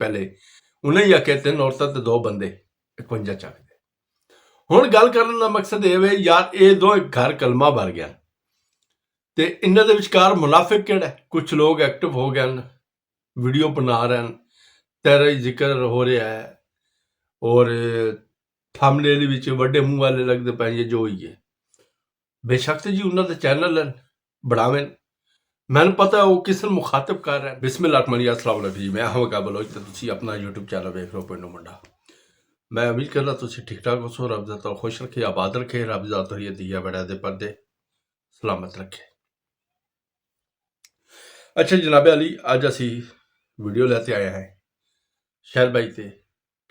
पहले उन्हें ही आख्या 3 औरतां ते 2 बंदे 51 ਚੱਕਦੇ। ਹੁਣ ਗੱਲ ਕਰਨ ਦਾ ਮਕਸਦ ਇਹ ਵੇ ਯਾਰ ਇਹ ਦੋਵੇਂ ਘਰ ਕਲਮਾ ਭਰ ਗਿਆ ਤੇ ਇਹਨਾਂ ਦੇ ਵਿਚਕਾਰ ਮੁਨਾਫਿਕ ਕਿਹੜਾ? ਕੁਝ ਲੋਕ ਐਕਟਿਵ ਹੋ ਗਏ ਹਨ, ਵੀਡੀਓ ਬਣਾ ਰਹੇ ਹਨ, ਤੇਰਾ ਜ਼ਿਕਰ ਹੋ ਰਿਹਾ ਹੈ ਔਰ ਥੰਬਨੇਲ ਵਿੱਚ ਵੱਡੇ ਮੂੰਹ ਵਾਲੇ ਲੱਗਦੇ ਪਏ ਜੋ ਹੀ ਹੈ। ਬੇਸ਼ੱਕ ਜੀ ਉਹਨਾਂ ਦੇ ਚੈਨਲ ਹਨ, बढ़ावें, मैंने पता वो किस मुखातिब कर रहे हैं। बिस्मिल्लाह अस्सलाम वालेकुम जी, मैं हवा बलोच तो तुसी अपना यूट्यूब चैनल वेख रहे हो पिंडो मुंडा। मैं उम्मीद करना तुसी ठीक ठाक हो, रब दा खुश रखे, आबाद रखे, रब दा तोहियत दिया बड़ा दे पर्दे सलामत रखे। अच्छा जनाबे अली, अज असी वीडियो लेते आए हैं शहर भाई ते,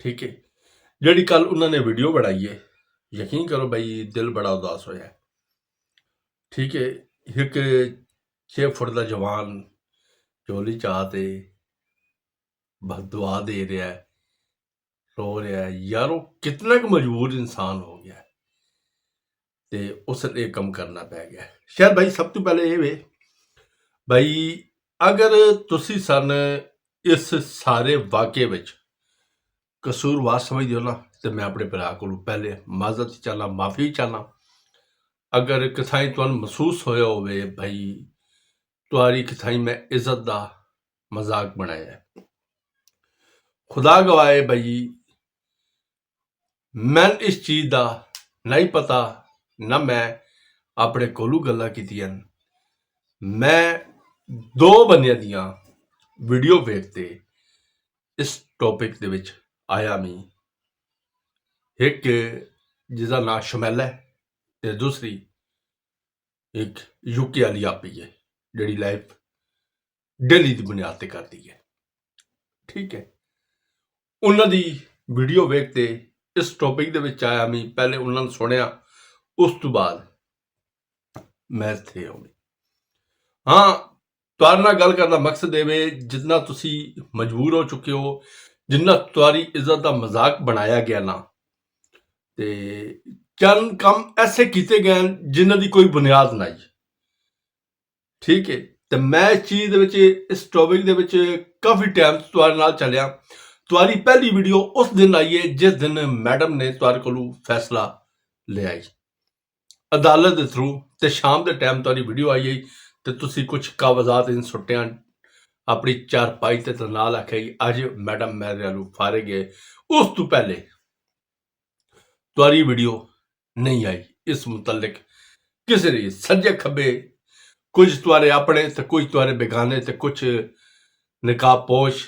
ठीक है, जिहड़ी कल उन्होंने वीडियो बनाई है, यकीन करो भाई दिल बड़ा उदास होया है, ठीक है। एक 6 फुट का जवान चोली चाहते बददुआ दे रहा है, रो रहा है, यार वो कितना क मजबूर इंसान हो गया ते उस एक कम करना पै गया। शायद भाई सब तो पहले ये वे भाई, अगर तुसी सन इस सारे वाक़े विच कसूरवार समझदे हो ना, तो मैं अपने भरा को पहले माजरत चाहना, माफ़ी चाहना। अगर किथाई तुहानू महसूस होया होवे भाई तुहारी किथाई मैं इज्जत दा मजाक बनाया है, खुदा गवाए भाई मैं इस चीज़ दा नहीं पता ना, मैं अपने कोलू गल्लां कीतियां। मैं 2 बंदियां दियां वीडियो वेखते इस टॉपिक दे विच आया मी, एक जिसका नाम शमैला है ते दूसरी एक यूके वाली आपी है जिहड़ी लाइफ डेली की बुनियाद पर करती है, ठीक है। उन्होंने वीडियो वेखते इस टॉपिक दे विच आया मैं, पहले उन्होंने सुनिया, उस तो बाद मैं इत्थे आउणी। हाँ, तुहाडे नाल गल करन दा मकसद ये वे जितना तुसी मजबूर हो चुके हो, जिन्ना तुहारी इज्जत का मजाक बनाया गया ना, ते चंद कम ऐसे किए गए जिन्हां दी कोई बुनियाद नहीं, ठीक है। तो मैं इस चीज़ इस टॉपिक दे विच काफ़ी टाइम तुहाडे नाल चलिया। तुहारी पहली वीडियो उस दिन आई है जिस दिन मैडम ने तुहाडे कोलों फैसला ले आई अदालत के थ्रू, तो शाम के टाइम तुहारी वीडियो आई है तो तुसी कुछ कागजात इन सुट्टिया अपनी चारपाई ते नाल आख्या कि अज मैडम मेरे नालों फारिग है। उस तो पहले तुहारी वीडियो नहीं आई इस मुतलक किसी ने सज्जे खब्बे, कुछ तुहारे अपने तो कुछ तुहारे बेगाने, तो कुछ निकाबपोश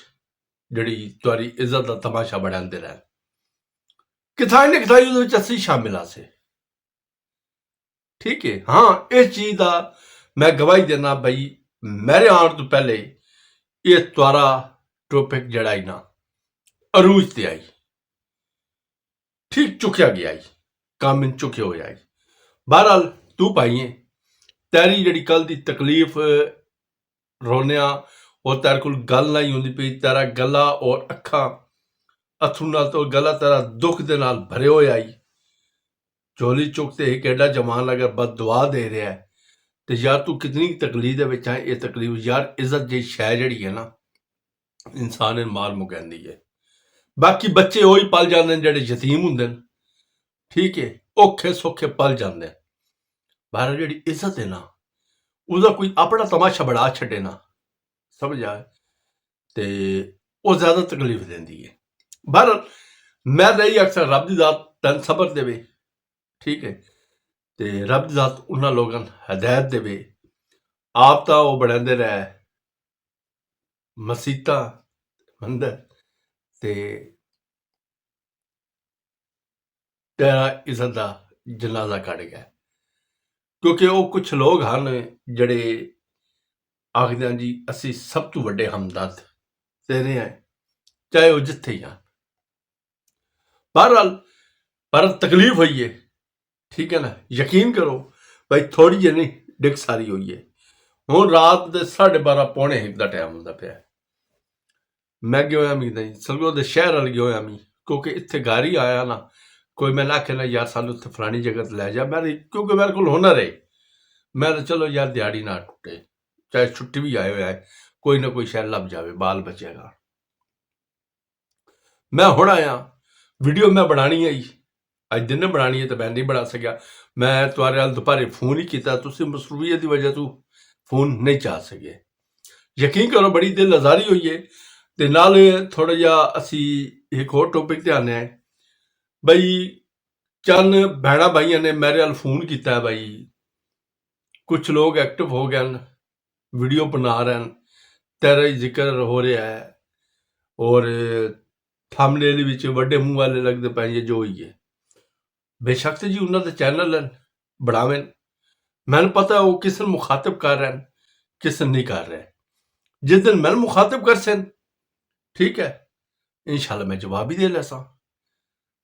जिहड़ी तुहारी इज्जत का तमाशा बनाते रहे। किथाई ने किथाई उहदे विच असीं शामिल आसे, ठीक है। हाँ, इस चीज़ का मैं गवाही देना भाई, मेरे आने तो पहले ये तुहारा टॉपिक जिहड़ा आई ना अरूज ते आई, ठीक चुकिया गया आई, काम इन चुके हुए आई। बहरहाल तू भाईए तेरी जिहड़ी कल की तकलीफ रोनिया और तेरे को गल नहीं होंदी पई, तेरा गला और अखा अथरू नाल तो गला तेरा दुख दे नाल भरे हुए आई। चोली चुकते एक एडा जवान अगर बददुआ दे रहा है तो यार तू कितनी तकलीफ दे विच है। ये तकलीफ यार इज्जत जी शै जिहड़ी है ना इंसान ने मार मुकैंदी है। बाकी बच्चे वही पल जाते हैं जिहड़े यतीम हुंदे ने, ठीक है, औखे सौखे पल जाते हैं। बाहर जिहड़ी इज्जत है ना उसका कोई अपना तमाशा बढ़ा छड्डे ना, समझ आए, तो वह ज्यादा तकलीफ देंदी है। बहरहाल मैं रही अक्सर रब दी जात तन सबर देवे, ठीक है, तो रब दी जात उन्होंने लोगों हदायत देवे। आप तो वह बनाते रहे मसीता मंदिर ते तेरा इज्जत का जनाजा कट गया, क्योंकि वो कुछ लोग हैं जड़े आखदे जी असी सब तो वड्डे हमदर्द तेरे हैं, चाहे वह जिथे ही हैं। बहरहाल पर तकलीफ हुई है, ठीक है ना, यकीन करो भाई थोड़ी जी नहीं डिग सारी हुई है। हुण रात के 12:30 पौने 1 का टाइम होंदा पिया, मैं गया मी नहीं सलगो दे शहर वाल गया मी, क्योंकि इत्थे घर ही आया ना, कोई मैं आखे ना यार सानू उत्थे फलानी जगह ते लै जा, मैं क्योंकि मेरे को हुनर है, मैं तो चलो यार दिहाड़ी ना टुटे, चाहे छुट्टी भी आए हुए है, कोई ना कोई शहर लभ जाए बाल बचेगा। मैं हुण आया वीडियो मैं बनानी आई अज दिन बनानी है तो मैं नहीं बना सकिया मैं तुहारे नाल दुपहरे फोन ही किया तुसीं मसरूफियत की वजह तो फोन नहीं चाह सके यकीन करो बड़ी दिल आजारी हुई है ते नाल थोड़ा जिहा असी एक होर टॉपिक ते आने बई चंद भैणा भाइयों ने मेरे नाल फोन किया बई कुछ लोग एक्टिव हो गए हैं वीडियो बना रहे हैं तेरा ही जिक्र हो रहा है और थंबनेल विच वड्डे मूंह वाले लगते पे जो ही है बेशक जी उन्होंने चैनल हैं बढ़ावें मैंने पता है वो किस मुखातिब कर रहे हैं किस नहीं कर रहे जिस दिन मैं मुखातिब कर सन ठीक है इंशाल्लाह मैं जवाब ही दे लैसा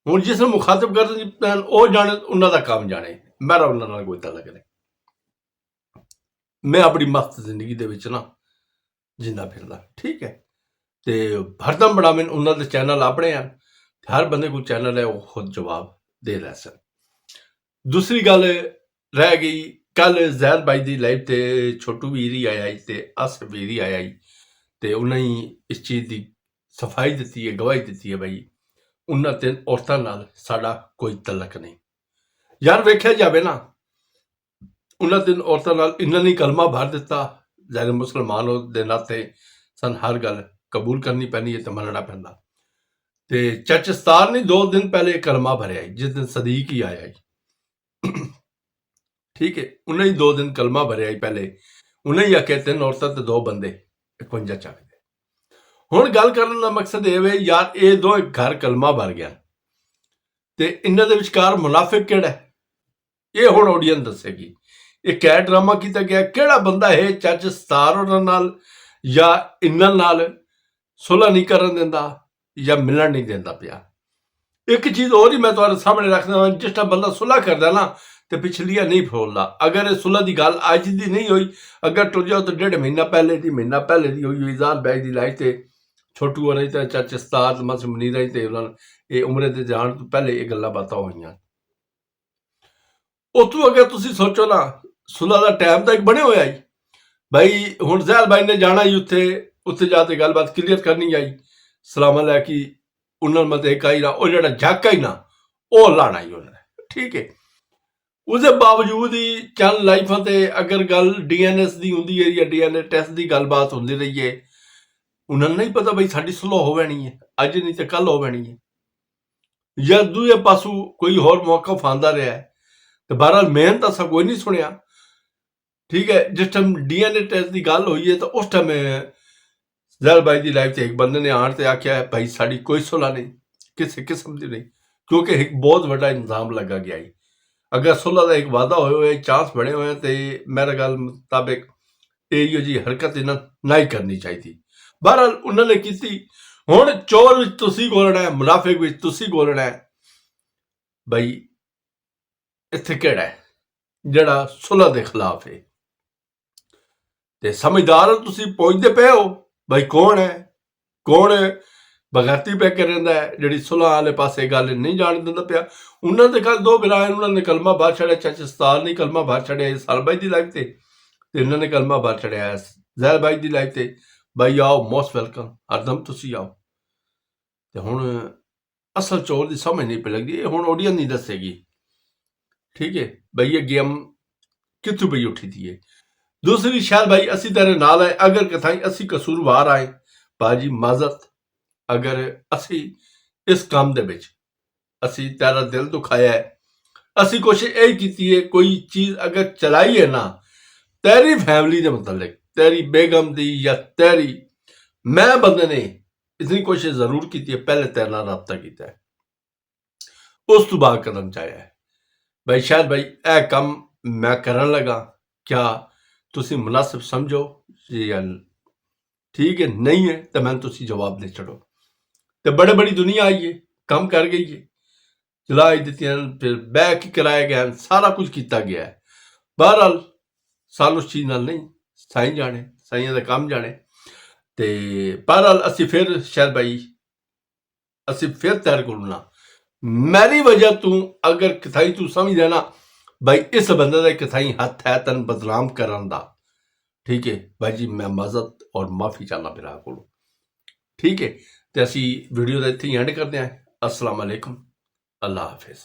हूँ जिस मुखातिब कर वो जाने उन्होंने काम जाने मेरा उन्होंने कोई तलक नहीं मैं अपनी मस्त जिंदगी दे विच ना जिंदा फिरदा ठीक है ते हरदम बढ़ावें उन्होंने चैनल अपने हैं हर बंदे को चैनल है वो खुद जवाब दे रहे सन दूसरी गल रह गई कल जैद भाई की लाइव ते छोटू वीर ही आया ते आसिफ वीर ही आया ते उन्हें इस चीज़ की सफाई दी है गवाही दी है भाई उन्होंने 3 औरतों नाल साडा कोई तलक नहीं यार वेख्या जाए ना उन्होंने 3 औरतों नाल इन्होंने कलमा भर दिता जैसे मुसलमान के नाते सन हर गल कबूल करनी पैनी है तो मनना पैंदा ते चचस्तार ने 2 दिन पहले कलमा भरया जिस दिन सदीक ही आया ठीक है उन्हें 2 दिन कलमा भरया पहले उन्हें आख्या 3 औरतां ते 2 बंदे 51 चाहिए हुण गल करने का मकसद ये यार ये 2 घर कलमा भर गया ते इन्हां दे विचकार मुनाफिक किहड़ा है ये हुण ऑडियंस दसेगी ये क्या ड्रामा किया गया किहड़ा बंदा है चच सतार होरां नाल या इन्हां नाल सुलह नहीं करन दिंदा या मिलन नहीं दिंदा पिया एक चीज और ही मैं तुहाडे सामने रखदा जिस टाइम बंदा सुलह करदा ना तो पिछलिया नहीं फरोलदा अगर सुलह की गल अज की नहीं हुई अगर टुर जाओ तो 1.5 महीना पहले की हुई ज़ाल बैग की लाइफ से छोटू हो रही चाचे उस्ताद मस मुनीर ते ये उमरे ते जान तो पहले ये गल्लां बातां होईयां उतों अगर तुसीं सोचो ना सुलह का टाइम तो एक बने होया ही भाई हुण ज़ैल भाई ने जाना ही उत्थे जाके गलबात क्लीयर करनी आई सलामा लैकी उन्होंने मत एक आई ना वो जो जक आई ना वो लाना ही उन्होंने ठीक है उसके बावजूद ही चंद लाइफां ते अगर गल DNS की होंदी है या DNA टेस्ट की गलबात होती रही है उन्होंने नहीं पता भाई साड़ी सुलह हो बैनी है अज नहीं तो कल हो बैनी है या दूए पासों कोई होर मौका आंदा रहा है तो बहरहाल मेहनत असा कोई नहीं सुनिया ठीक है जिस टाइम DNA टेस्ट की गल हुई है तो उस टाइम ज़ैल भाई की लाइफ से एक बंदे ने आन से आख्या है भाई साड़ी कोई सुलह नहीं किसी किस्म की नहीं क्योंकि एक बहुत बड़ा इल्जाम लगा गया है अगर सुलह का एक वादा होए चांस बने हुए तो मेरे गल मुताबिक इहो जी हरकत इन्हां ना ही करनी चाहिए बहरहाल उन्होंने की हुण चोर विच तुसीं गोलना है मुनाफिक विच तुसीं गोलना है भाई इत्थे किहड़ा है जिहड़ा सुलह के खिलाफ है ते समझदार तुसीं पहुंचते पे हो भाई कौन है बगैरती पे करेंदा है जिहड़ी सुलह वाले पासे गल नहीं जान दिंदा पिया उन्होंने कल 2 बिरा उन्होंने कलमा बाहर छड़िया चाचा उस्ताद ने कलमा बाहर छड़िया साल भाई की लाइफ से इन्होंने कलमा बाहर छड़िया ज़ैल भाई की लाइफ से भाई आओ मोस्ट वेलकम हरदम तुसीं आओ तो हुण असल चोर की समझ नहीं पे लगती हुण ऑडियंस नहीं दसेगी ठीक है भाई ये गेम कित्थों पई उठी थी है दूसरी शायद भाई असी तेरे नाल है अगर कथाई असी कसूरवार आए बाजी माजत अगर असी इस काम दे विच असी तेरा दिल दुखाया है असी कोशिश यही की है कोई चीज अगर चलाई है ना तेरी फैमिली के मतलब तेरी बेगम दी या तेरी मैं बंदे ने इतनी कोशिश जरूर की है पहले तेरे नाल रब्ता किया है उस तो बाद कदम चाहे है भाई शायद भाई ए कम मैं करन लगा क्या तुसी मुनासिब समझो या ठीक है नहीं है तो मैं तुसी जवाब दे छड़ो तो बड़े बड़ी दुनिया आई है कम कर गई है चलाई दी फिर बैक कराया गया सारा कुछ किया गया है बहरहाल साल उस चीज़ नाल नहीं साईं जाने साइयां दा काम जाने ते बहरहाल असी फिर शायद भाई असी फिर तैर करना मेरी वजह तू अगर किथाई तू समझ ना भाई इस बंदे का किथाई हथ है तन बदनाम करन दा ठीक है भाई जी मैं मजद और माफी चाहना बिरा को ठीक है ਤੇ ਅਸੀਂ ਵੀਡੀਓ ਦਾ ਇੱਥੇ ਹੀ ਐਂਡ ਕਰਦੇ ਹਾਂ। ਅਸਲਾਮ ਅਲੈਕੁਮ, ਅੱਲਾ ਹਾਫਿਜ਼।